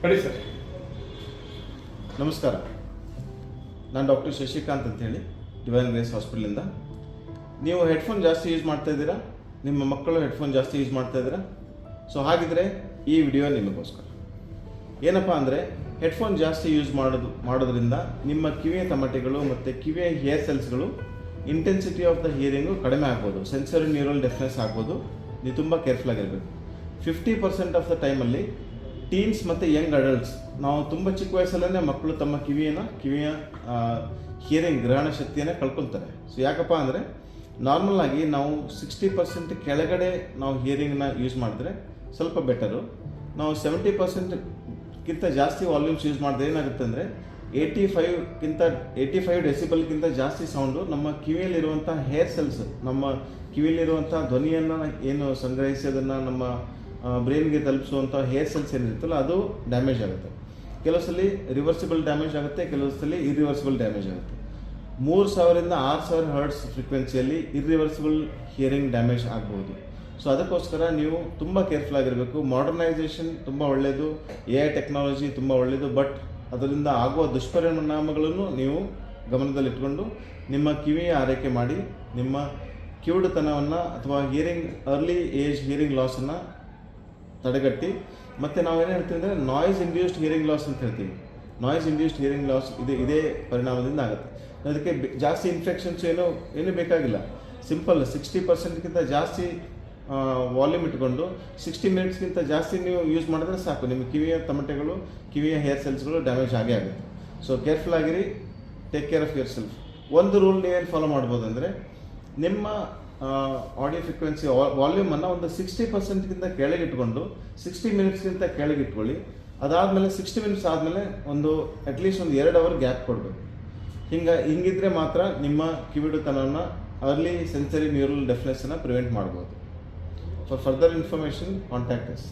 ಹೇಳಿ ಸರ್. ನಮಸ್ಕಾರ, ನಾನು ಡಾಕ್ಟರ್ ಶಶಿಕಾಂತ್ ಅಂತೇಳಿ ಡಿವೈನ್ ಗ್ರೇಸ್ ಹಾಸ್ಪಿಟಲಿಂದ. ನೀವು ಹೆಡ್ಫೋನ್ ಜಾಸ್ತಿ ಯೂಸ್ ಮಾಡ್ತಾ ಇದ್ದೀರಾ, ನಿಮ್ಮ ಮಕ್ಕಳು ಹೆಡ್ಫೋನ್ ಜಾಸ್ತಿ ಯೂಸ್ ಮಾಡ್ತಾ ಇದ್ದೀರಾ. ಸೊ ಹಾಗಿದ್ರೆ ಈ ವಿಡಿಯೋ ನಿಮಗೋಸ್ಕರ. ಏನಪ್ಪ ಅಂದರೆ, ಹೆಡ್ಫೋನ್ ಜಾಸ್ತಿ ಯೂಸ್ ಮಾಡೋದ್ರಿಂದ ನಿಮ್ಮ ಕಿವಿಯ ತಮಟೆಗಳು ಮತ್ತು ಕಿವಿಯ hair ಸೆಲ್ಸ್ಗಳು intensity of the hearing ಕಡಿಮೆ ಆಗ್ಬೋದು, ಸೆನ್ಸರಿ ನ್ಯೂರಲ್ ಡೆಫ್ನೆಸ್ ಆಗ್ಬೋದು. ನೀವು ತುಂಬ ಕೇರ್ಫುಲ್ ಆಗಿರಬೇಕು. 50% ಆಫ್ ದ ಟೈಮಲ್ಲಿ ಟೀನ್ಸ್ ಮತ್ತು ಯಂಗ್ ಅಡಲ್ಟ್ಸ್, ನಾವು ತುಂಬ ಚಿಕ್ಕ ವಯಸ್ಸಲ್ಲೇ ಮಕ್ಕಳು ತಮ್ಮ ಕಿವಿಯ ಹಿಯರಿಂಗ್ ಗ್ರಹಣ ಶಕ್ತಿಯನ್ನು ಕಳ್ಕೊಳ್ತಾರೆ. ಸೊ ಯಾಕಪ್ಪ ಅಂದರೆ, ನಾರ್ಮಲ್ ಆಗಿ ನಾವು 60% ಕೆಳಗಡೆ ನಾವು ಹಿಯರಿಂಗ್ನ ಯೂಸ್ ಮಾಡಿದ್ರೆ ಸ್ವಲ್ಪ ಬೆಟರು. ನಾವು 70%ಗಿಂತ ಜಾಸ್ತಿ ವಾಲ್ಯೂಮ್ಸ್ ಯೂಸ್ ಮಾಡಿದ್ರೆ ಏನಾಗುತ್ತೆ ಅಂದರೆ 85 ಡೆಸಿಬಲ್ಗಿಂತ ಜಾಸ್ತಿ ಸೌಂಡು ನಮ್ಮ ಕಿವಿಯಲ್ಲಿರುವಂಥ ಹೇರ್ ಸೆಲ್ಸ್, ನಮ್ಮ ಕಿವಿಯಲ್ಲಿರುವಂಥ ಧ್ವನಿಯನ್ನು ಏನು ಸಂಗ್ರಹಿಸಿ ಅದನ್ನು ನಮ್ಮ ಬ್ರೈನ್ಗೆ ತಲುಪಿಸುವಂಥ ಹೇರ್ ಸೆಲ್ಸ್ ಏನಿರುತ್ತಲ್ಲ ಅದು ಡ್ಯಾಮೇಜ್ ಆಗುತ್ತೆ. ಕೆಲವು ಸಲ ರಿವರ್ಸಿಬಲ್ ಡ್ಯಾಮೇಜ್ ಆಗುತ್ತೆ, ಕೆಲವು ಸಲ ಇರ್ರಿವರ್ಸಿಬಲ್ ಡ್ಯಾಮೇಜ್ ಆಗುತ್ತೆ. 3000ರಿಂದ 6000 ಹರ್ಟ್ಸ್ ಫ್ರೀಕ್ವೆನ್ಸಿಯಲ್ಲಿ ಇರ್ರಿವರ್ಸಿಬಲ್ ಹಿಯರಿಂಗ್ ಡ್ಯಾಮೇಜ್ ಆಗ್ಬೋದು. ಸೊ ಅದಕ್ಕೋಸ್ಕರ ನೀವು ತುಂಬ ಕೇರ್ಫುಲ್ ಆಗಿರಬೇಕು. ಮಾಡರ್ನೈಸೇಷನ್ ತುಂಬ ಒಳ್ಳೆಯದು, AI ಟೆಕ್ನಾಲಜಿ ತುಂಬ ಒಳ್ಳೆಯದು, ಬಟ್ ಅದರಿಂದ ಆಗುವ ದುಷ್ಪರಿಣಾಮಗಳನ್ನು ನೀವು ಗಮನದಲ್ಲಿಟ್ಕೊಂಡು ನಿಮ್ಮ ಕಿವಿಯ ಆರೈಕೆ ಮಾಡಿ, ನಿಮ್ಮ ಕಿವುಡುತನವನ್ನು ಅಥವಾ ಅರ್ಲಿ ಏಜ್ ಹಿಯರಿಂಗ್ ಲಾಸನ್ನು ತಡೆಗಟ್ಟಿ. ಮತ್ತು ನಾವೇನು ಹೇಳ್ತೀವಿ ಅಂದರೆ ನಾಯ್ಸ್ ಇಂಡ್ಯೂಸ್ಡ್ ಹಿಯರಿಂಗ್ ಲಾಸ್ ಅಂತ ಹೇಳ್ತೀವಿ. ನಾಯ್ಸ್ ಇಂಡ್ಯೂಸ್ಡ್ ಹಿಯರಿಂಗ್ ಲಾಸ್ ಇದೇ ಪರಿಣಾಮದಿಂದ ಆಗುತ್ತೆ. ಅದಕ್ಕೆ ಜಾಸ್ತಿ ಇನ್ಫೆಕ್ಷನ್ಸ್ ಏನೂ ಬೇಕಾಗಿಲ್ಲ. ಸಿಂಪಲ್ 60%ಗಿಂತ ಜಾಸ್ತಿ ವಾಲ್ಯೂಮ್ ಇಟ್ಕೊಂಡು 60 ಮಿನಿಟ್ಸ್ಗಿಂತ ಜಾಸ್ತಿ ನೀವು ಯೂಸ್ ಮಾಡಿದ್ರೆ ಸಾಕು, ನಿಮ್ಮ ಕಿವಿಯ ತಮಟೆಗಳು, ಕಿವಿಯ ಹೇರ್ ಸೆಲ್ಸ್ಗಳು ಡ್ಯಾಮೇಜ್ ಆಗೇ ಆಗುತ್ತೆ. ಸೊ ಕೇರ್ಫುಲ್ ಆಗಿರಿ, take care of your self. ಒಂದು ರೂಲ್ ನೀವೇನು ಫಾಲೋ ಮಾಡ್ಬೋದು ಅಂದರೆ, ನಿಮ್ಮ ಆಡಿಯೋ ಫ್ರೀಕ್ವೆನ್ಸಿ ವಾಲ್ಯೂಮನ್ನು ಒಂದು 60%ಗಿಂತ ಕೆಳಗೆ ಇಟ್ಕೊಂಡು 60 ಮಿನಿಟ್ಸ್ಗಿಂತ ಕೆಳಗೆ ಇಟ್ಕೊಳ್ಳಿ. ಅದಾದಮೇಲೆ 60 ಮಿನಿಟ್ಸ್ ಆದಮೇಲೆ ಅಟ್ಲೀಸ್ಟ್ ಒಂದು 2 ಅವರ್ ಗ್ಯಾಪ್ ಕೊಡಬೇಕು. ಹಿಂಗಿದ್ರೆ ಮಾತ್ರ ನಿಮ್ಮ ಕಿವಿಡುತನವನ್ನು, ಅರ್ಲಿ ಸೆನ್ಸರಿ ನ್ಯೂರಲ್ ಡೆಫ್ನೆಸ್ಸನ್ನು ಪ್ರಿವೆಂಟ್ ಮಾಡ್ಬೋದು. For further information contact us.